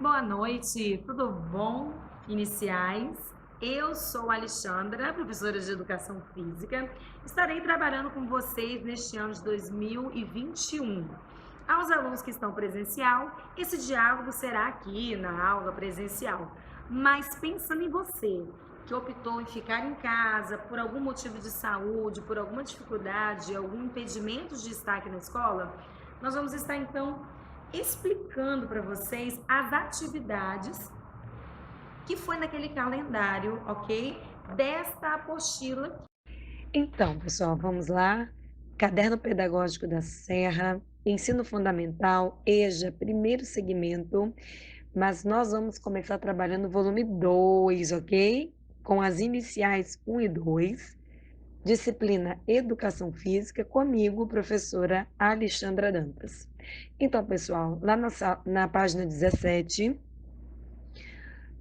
Boa noite, tudo bom? Iniciais. Eu sou a Alexandra, professora de Educação Física. Estarei trabalhando com vocês neste ano de 2021. Aos alunos que estão presencial, esse diálogo será aqui na aula presencial. Mas pensando em você, que optou em ficar em casa por algum motivo de saúde, por alguma dificuldade, algum impedimento de estar aqui na escola, nós vamos estar então explicando para vocês as atividades que foi naquele calendário, ok? Desta apostila. Então, pessoal, vamos lá. Caderno Pedagógico da Serra, Ensino Fundamental, EJA, primeiro segmento, mas nós vamos começar trabalhando o volume 2, ok? Com as iniciais 1 e 2, disciplina Educação Física, comigo, professora Alexandra Dantas. Então, pessoal, lá na página 17,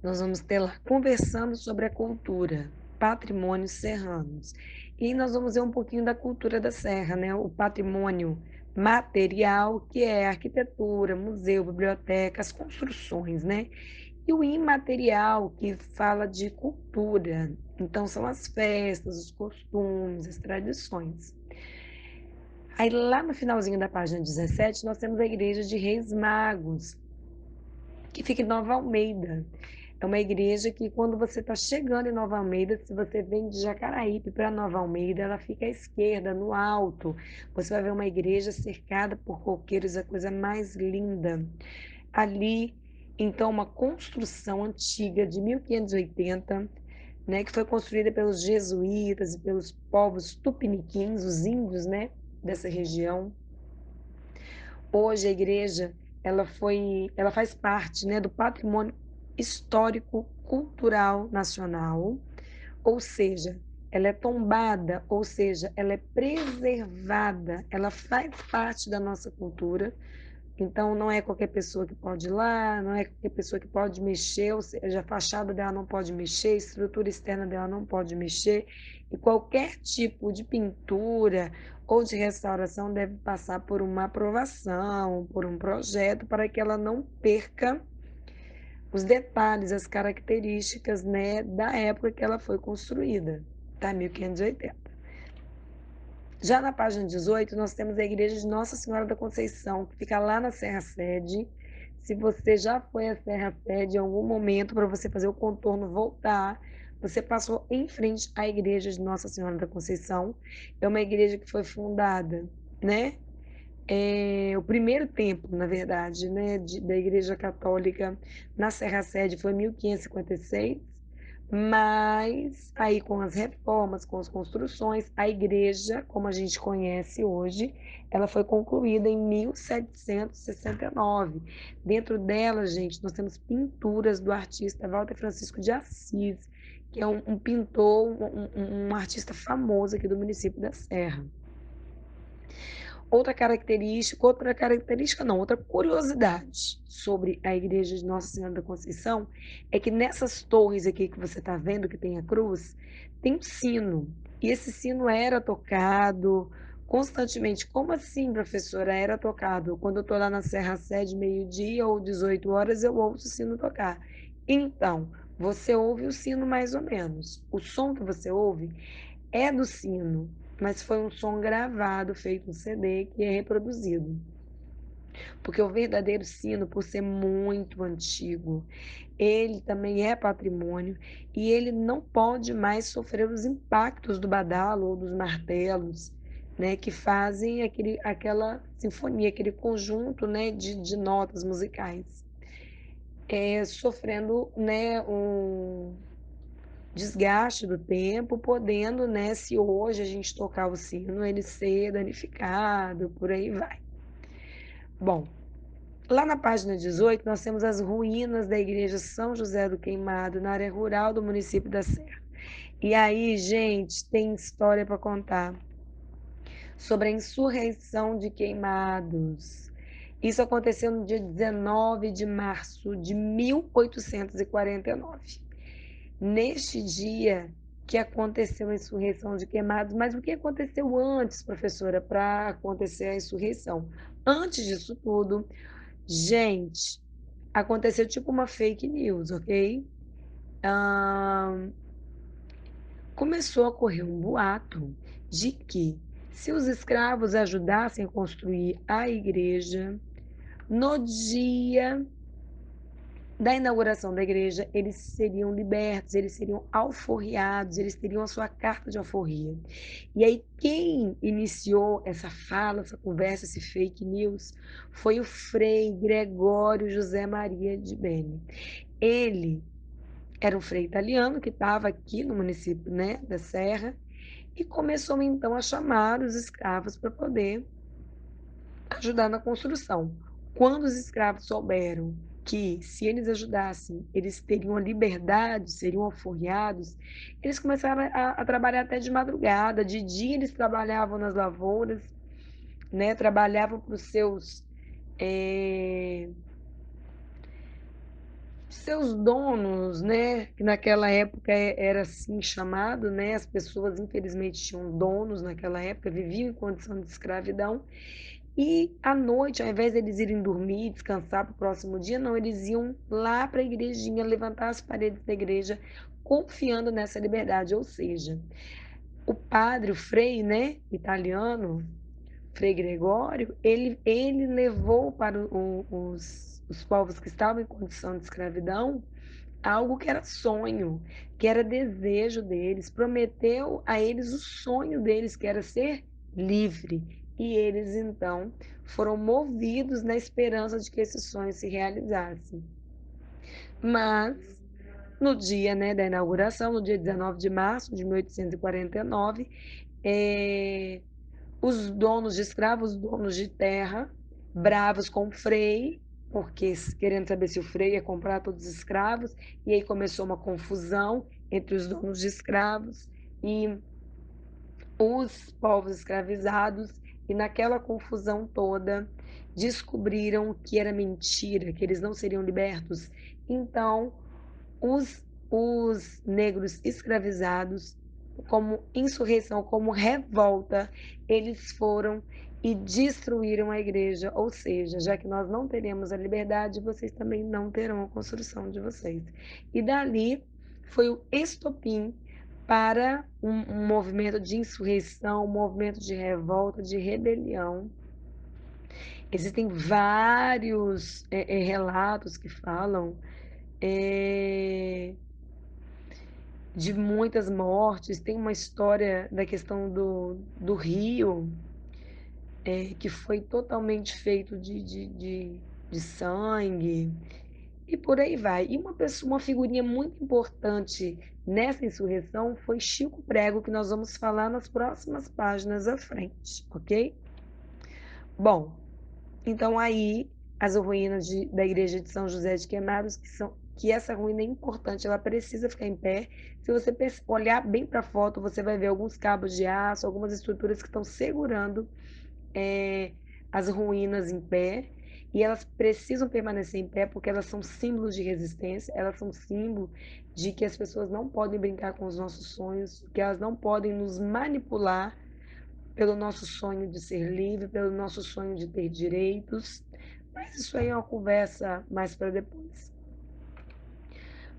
nós vamos ter lá conversando sobre a cultura, patrimônios serranos. E nós vamos ver um pouquinho da cultura da serra, né? O patrimônio material, que é arquitetura, museu, biblioteca, as construções, né? E o imaterial, que fala de cultura. Então, são as festas, os costumes, as tradições. Aí, lá no finalzinho da página 17, nós temos a Igreja de Reis Magos, que fica em Nova Almeida. É uma igreja que, quando você está chegando em Nova Almeida, se você vem de Jacaraípe para Nova Almeida, ela fica à esquerda, no alto. Você vai ver uma igreja cercada por coqueiros, a coisa mais linda. Ali, então, uma construção antiga de 1580, né, que foi construída pelos jesuítas e pelos povos tupiniquins, os índios, né, dessa região. Hoje a igreja ela faz parte, né, do patrimônio histórico cultural nacional, ou seja, ela é tombada, ou seja, ela é preservada, ela faz parte da nossa cultura. Então não é qualquer pessoa que pode ir lá, não é qualquer pessoa que pode mexer, ou seja, a fachada dela não pode mexer, a estrutura externa dela não pode mexer, e qualquer tipo de pintura ou de restauração deve passar por uma aprovação, por um projeto, para que ela não perca os detalhes, as características, né, da época que ela foi construída, tá? 1580. Já na página 18, nós temos a igreja de Nossa Senhora da Conceição, que fica lá na Serra Sede. Se você já foi à Serra Sede em algum momento para você fazer o contorno voltar, você passou em frente à igreja de Nossa Senhora da Conceição. É uma igreja que foi fundada, né? O primeiro templo, na verdade, né, da Igreja Católica na Serra Sede foi em 1556, mas aí com as reformas, com as construções, a igreja, como a gente conhece hoje, ela foi concluída em 1769. Dentro dela, gente, nós temos pinturas do artista Walter Francisco de Assis, que é um pintor, um artista famoso aqui do município da Serra. Outra característica não, outra curiosidade sobre a igreja de Nossa Senhora da Conceição é que nessas torres aqui que você está vendo, que tem a cruz, tem um sino. E esse sino era tocado constantemente. Como assim, professora? Era tocado. Quando eu estou lá na Serra Sede, meio-dia ou 18 horas, eu ouço o sino tocar. Então, você ouve o sino mais ou menos. O som que você ouve é do sino, mas foi um som gravado, feito um CD, que é reproduzido. Porque o verdadeiro sino, por ser muito antigo, ele também é patrimônio e ele não pode mais sofrer os impactos do badalo ou dos martelos, né, que fazem aquela sinfonia, aquele conjunto, né, de notas musicais, sofrendo, né, um desgaste do tempo, podendo, né, se hoje a gente tocar o sino, ele ser danificado, por aí vai. Bom, lá na página 18, nós temos as ruínas da igreja São José do Queimado, na área rural do município da Serra. E aí, gente, tem história para contar sobre a insurreição de Queimados. Isso aconteceu no dia 19 de março de 1849. Neste dia que aconteceu a insurreição de Queimados, mas o que aconteceu antes, professora, para acontecer a insurreição? Antes disso tudo, gente, aconteceu tipo uma fake news, ok? Hã, começou a correr um boato de que se os escravos ajudassem a construir a igreja, no dia da inauguração da igreja, eles seriam libertos, eles seriam alforriados, eles teriam a sua carta de alforria. E aí, quem iniciou essa fala, essa conversa, esse fake news, foi o Frei Gregório José Maria de Beni. Ele era um frei italiano que estava aqui no município, né, da Serra, e começou então a chamar os escravos para poder ajudar na construção. Quando os escravos souberam que, se eles ajudassem, eles teriam a liberdade, seriam alforriados, eles começaram a trabalhar até de madrugada. De dia, eles trabalhavam nas lavouras, né? Trabalhavam para os seus donos, né? Que naquela época era assim chamado, né? As pessoas, infelizmente, tinham donos naquela época, viviam em condição de escravidão. E à noite, ao invés deles irem dormir, descansar para o próximo dia, não, eles iam lá para a igrejinha, levantar as paredes da igreja, confiando nessa liberdade. Ou seja, o padre, o frei, né, italiano, Frei Gregório, ele levou para os povos que estavam em condição de escravidão algo que era sonho, que era desejo deles, prometeu a eles o sonho deles, que era ser livre. E eles então foram movidos na esperança de que esse sonho se realizasse. Mas no dia, né, da inauguração, no dia 19 de março de 1849, os donos de escravos, os donos de terra, bravos com o Frei, porque querendo saber se o Frei ia comprar todos os escravos, e aí começou uma confusão entre os donos de escravos e os povos escravizados, e naquela confusão toda descobriram que era mentira, que eles não seriam libertos. Então, os negros escravizados, como insurreição, como revolta, eles foram e destruíram a igreja. Ou seja, já que nós não teremos a liberdade, vocês também não terão a construção de vocês. E dali foi o estopim para um movimento de insurreição, um movimento de revolta, de rebelião. Existem vários relatos que falam é, de muitas mortes. Tem uma história da questão do rio, que foi totalmente feito de sangue, e por aí vai. E uma figurinha muito importante nessa insurreição foi Chico Prego, que nós vamos falar nas próximas páginas à frente, ok? Bom, então aí as ruínas da igreja de São José de Queimados, que essa ruína é importante, ela precisa ficar em pé. Se você olhar bem para a foto, você vai ver alguns cabos de aço, algumas estruturas que estão segurando as ruínas em pé, e elas precisam permanecer em pé porque elas são símbolos de resistência, elas são símbolo de que as pessoas não podem brincar com os nossos sonhos, que elas não podem nos manipular pelo nosso sonho de ser livre, pelo nosso sonho de ter direitos. Mas isso aí é uma conversa mais para depois.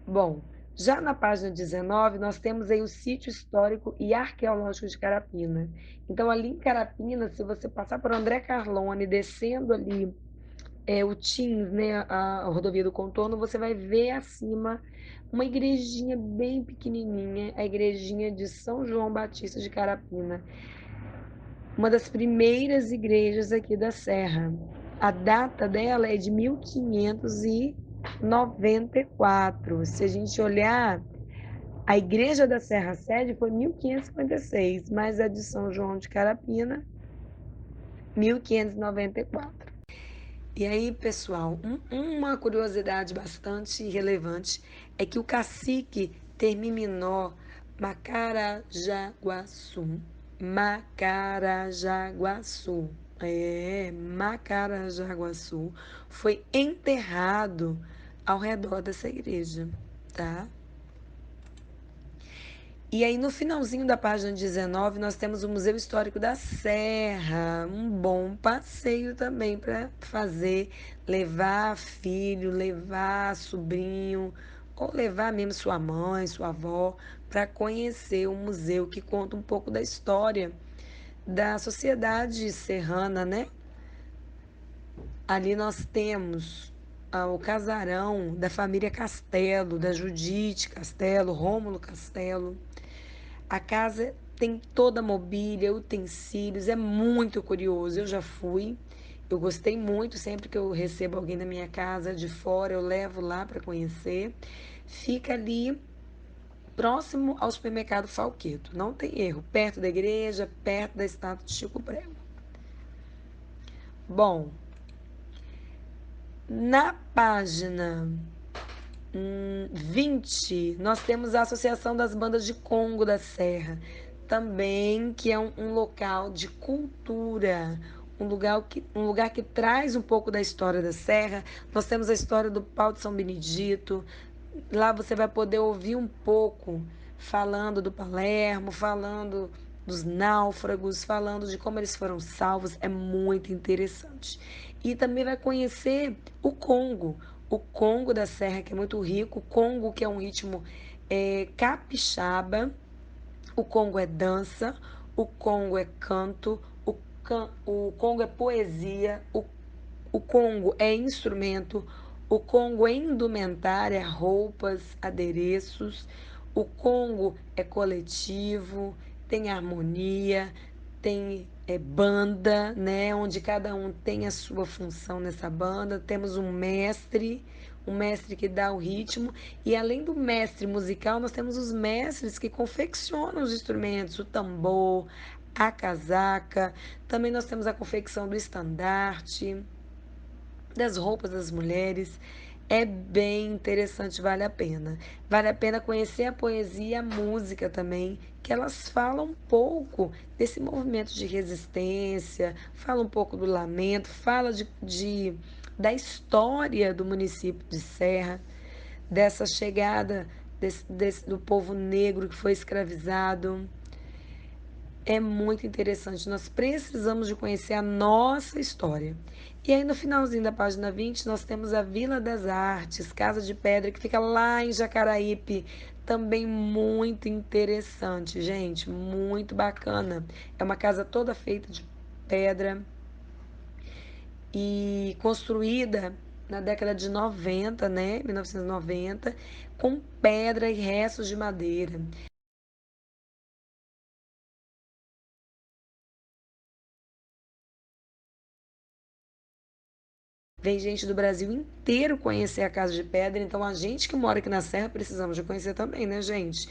Bom, já na página 19, nós temos aí o sítio histórico e arqueológico de Carapina. Então, ali em Carapina, se você passar por André Carlone, descendo ali o Tins, né, a rodovia do Contorno, você vai ver acima uma igrejinha bem pequenininha, a igrejinha de São João Batista de Carapina. Uma das primeiras igrejas aqui da Serra. A data dela é de 1594. Se a gente olhar, a igreja da Serra Sede foi 1556, mas a de São João de Carapina, 1594. E aí, pessoal, uma curiosidade bastante relevante é que o cacique Termiminó Macarajaguaçu, Macarajaguaçu, foi enterrado ao redor dessa igreja, tá? E aí, no finalzinho da página 19, nós temos o Museu Histórico da Serra, um bom passeio também para fazer, levar filho, levar sobrinho, ou levar mesmo sua mãe, sua avó, para conhecer o museu que conta um pouco da história da sociedade serrana, né? Ali nós temos o casarão da família Castelo, da Judite Castelo, Rômulo Castelo. A casa tem toda a mobília, utensílios, é muito curioso. Eu já fui, eu gostei muito. Sempre que eu recebo alguém na minha casa de fora, eu levo lá para conhecer. Fica ali próximo ao supermercado Falqueto, não tem erro, perto da igreja, perto da estátua de Chico Prego. Bom, na página 20, nós temos a Associação das Bandas de Congo da Serra, também que é um local de cultura, um lugar que traz um pouco da história da Serra. Nós temos a história do Pau de São Benedito. Lá você vai poder ouvir um pouco falando do Palermo, falando dos náufragos, falando de como eles foram salvos. É muito interessante. E também vai conhecer o Congo da Serra, que é muito rico, o Congo, que é um ritmo capixaba, o Congo é dança, o Congo é canto, o Congo é poesia, o Congo é instrumento, o Congo é indumentária, roupas, adereços, o Congo é coletivo, tem harmonia, tem banda, né, onde cada um tem a sua função nessa banda. Temos um mestre que dá o ritmo, e além do mestre musical, nós temos os mestres que confeccionam os instrumentos, o tambor, a casaca. Também nós temos a confecção do estandarte, das roupas das mulheres. É bem interessante, vale a pena. Vale a pena conhecer a poesia e a música também, que elas falam um pouco desse movimento de resistência, fala um pouco do lamento, fala da história do município de Serra, dessa chegada do povo negro que foi escravizado. É muito interessante. Nós precisamos de conhecer a nossa história. E aí, no finalzinho da página 20, nós temos a Vila das Artes, Casa de Pedra, que fica lá em Jacaraípe. Também muito interessante, gente. Muito bacana. É uma casa toda feita de pedra e construída na década de 90, né? 1990, com pedra e restos de madeira. Vem gente do Brasil inteiro conhecer a Casa de Pedra, então a gente que mora aqui na Serra precisamos de conhecer também, né, gente?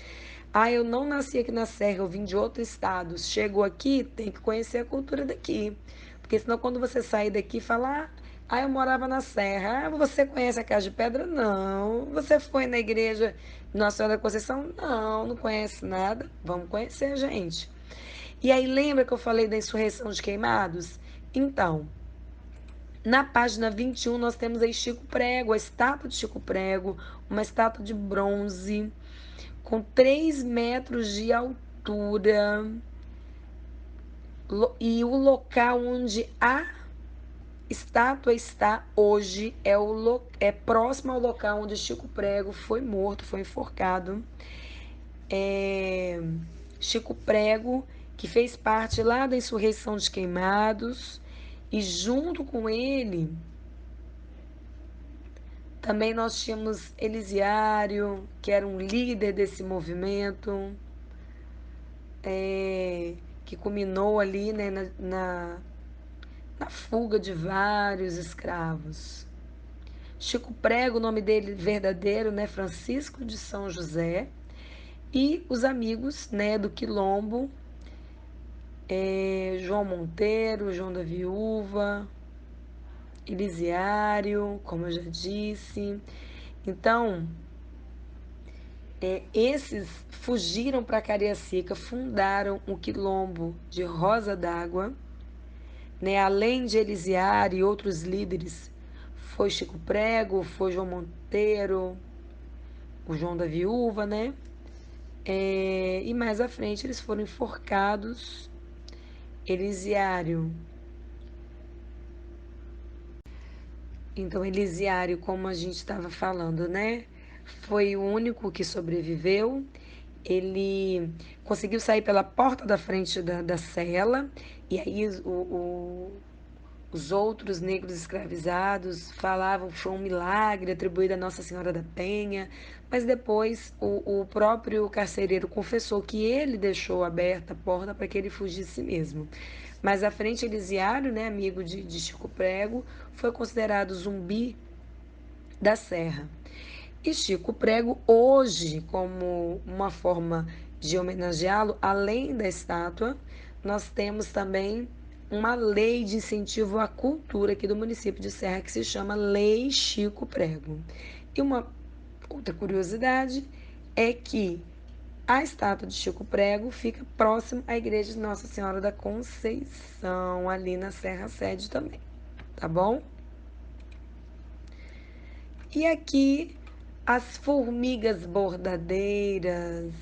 Ah, eu não nasci aqui na Serra, eu vim de outro estado. Chegou aqui, tem que conhecer a cultura daqui. Porque senão quando você sair daqui, falar, eu morava na Serra. Ah, você conhece a Casa de Pedra? Não. Você foi na igreja Nossa Senhora da Conceição? Não, não conhece nada. Vamos conhecer, gente. E aí, lembra que eu falei da insurreição de queimados? Então, na página 21, nós temos aí Chico Prego, a estátua de Chico Prego, uma estátua de bronze, com 3 metros de altura. E o local onde a estátua está hoje é próximo ao local onde Chico Prego foi morto, foi enforcado. Chico Prego, que fez parte lá da insurreição de Queimados, e junto com ele também nós tínhamos Elisiário, que era um líder desse movimento, que culminou ali, né, na fuga de vários escravos. Chico Prego, o nome dele verdadeiro, né, Francisco de São José, e os amigos, né, do Quilombo, João Monteiro, João da Viúva, Elisiário, como eu já disse. Então, esses fugiram para Cariacica, fundaram o Quilombo de Rosa d'Água, né? Além de Elisiário e outros líderes, foi Chico Prego, foi João Monteiro, o João da Viúva, né? E mais à frente eles foram enforcados. Elisiário. Então, Elisiário, como a gente estava falando, né? Foi o único que sobreviveu. Ele conseguiu sair pela porta da frente da cela, e aí os outros negros escravizados falavam que foi um milagre atribuído a Nossa Senhora da Penha, mas depois o próprio carcereiro confessou que ele deixou aberta a porta para que ele fugisse mesmo. Mas à frente, Elisiário, né, amigo de Chico Prego, foi considerado zumbi da Serra. E Chico Prego, hoje, como uma forma de homenageá-lo, além da estátua, nós temos também uma lei de incentivo à cultura aqui do município de Serra, que se chama Lei Chico Prego. E uma outra curiosidade é que a estátua de Chico Prego fica próximo à igreja de Nossa Senhora da Conceição, ali na Serra Sede também, tá bom? E aqui as formigas bordadeiras.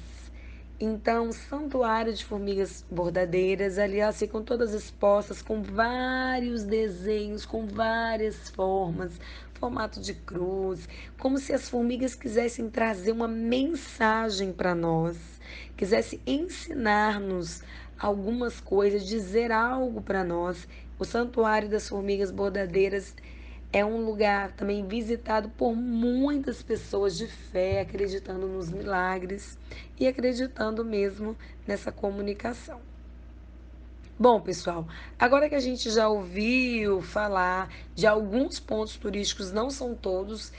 Então, santuário de formigas bordadeiras, ali elas ficam todas expostas com vários desenhos, com várias formas, formato de cruz, como se as formigas quisessem trazer uma mensagem para nós, quisessem ensinar-nos algumas coisas, dizer algo para nós. O Santuário das Formigas Bordadeiras é um lugar também visitado por muitas pessoas de fé, acreditando nos milagres e acreditando mesmo nessa comunicação. Bom, pessoal, agora que a gente já ouviu falar de alguns pontos turísticos, não são todos,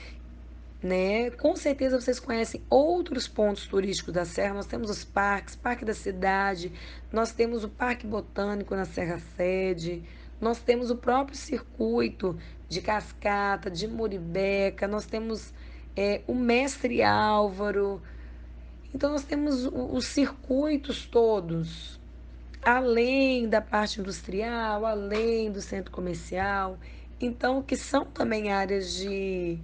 né? Com certeza vocês conhecem outros pontos turísticos da Serra. Nós temos os parques, Parque da Cidade, nós temos o Parque Botânico na Serra Sede, nós temos o próprio circuito de Cascata, de Muribeca, nós temos o Mestre Álvaro. Então nós temos os circuitos todos além da parte industrial, além do centro comercial, então que são também áreas de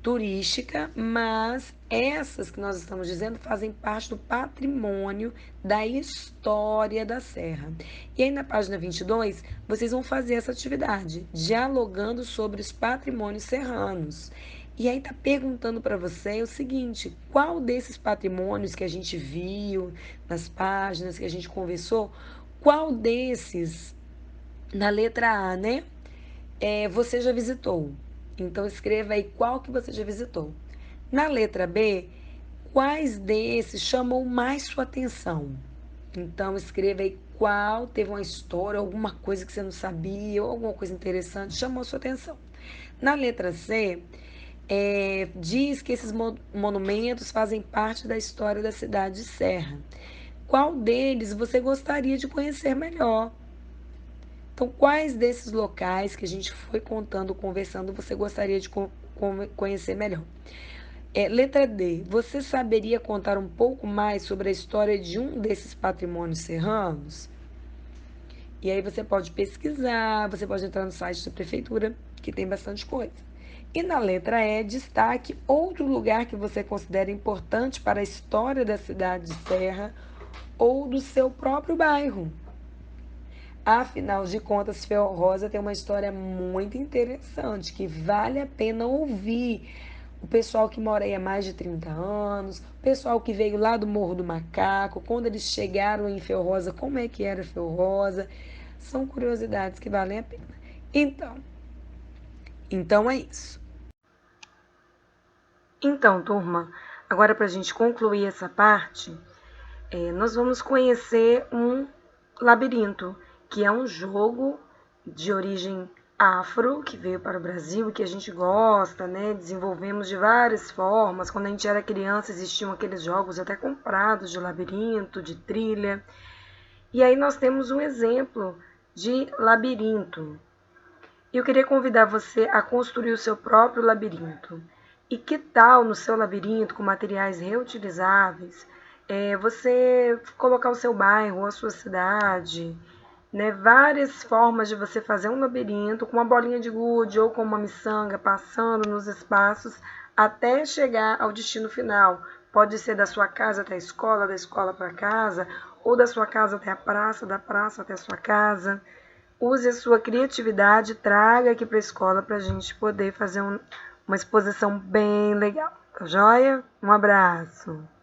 turística, mas essas que nós estamos dizendo fazem parte do patrimônio da história da Serra. E aí na página 22, vocês vão fazer essa atividade, dialogando sobre os patrimônios serranos. E aí tá perguntando para você o seguinte: qual desses patrimônios que a gente viu nas páginas que a gente conversou, qual desses, na letra A, né? Você já visitou? Então escreva aí qual que você já visitou. Na letra B, quais desses chamou mais sua atenção? Então escreva aí qual teve uma história, alguma coisa que você não sabia, ou alguma coisa interessante chamou sua atenção. Na letra C, diz que esses monumentos fazem parte da história da cidade de Serra. Qual deles você gostaria de conhecer melhor? Então, quais desses locais que a gente foi contando, conversando, você gostaria de conhecer melhor? Letra D. Você saberia contar um pouco mais sobre a história de um desses patrimônios serranos? E aí você pode pesquisar, você pode entrar no site da prefeitura, que tem bastante coisa. E na letra E, destaque outro lugar que você considera importante para a história da cidade de Serra ou do seu próprio bairro. Afinal de contas, Fel Rosa tem uma história muito interessante que vale a pena ouvir. O pessoal que mora aí há mais de 30 anos, o pessoal que veio lá do Morro do Macaco, quando eles chegaram em Fel Rosa, como é que era Fel Rosa, são curiosidades que valem a pena. Então é isso. Então, turma, agora para a gente concluir essa parte, nós vamos conhecer um labirinto, que é um jogo de origem afro, que veio para o Brasil e que a gente gosta, né? Desenvolvemos de várias formas. Quando a gente era criança, existiam aqueles jogos até comprados de labirinto, de trilha. E aí nós temos um exemplo de labirinto. Eu queria convidar você a construir o seu próprio labirinto. E que tal no seu labirinto, com materiais reutilizáveis, você colocar o seu bairro, a sua cidade, né, várias formas de você fazer um labirinto com uma bolinha de gude ou com uma miçanga, passando nos espaços até chegar ao destino final. Pode ser da sua casa até a escola, da escola para casa, ou da sua casa até a praça, da praça até a sua casa. Use a sua criatividade, traga aqui para a escola para a gente poder fazer uma exposição bem legal. Tá joia? Um abraço!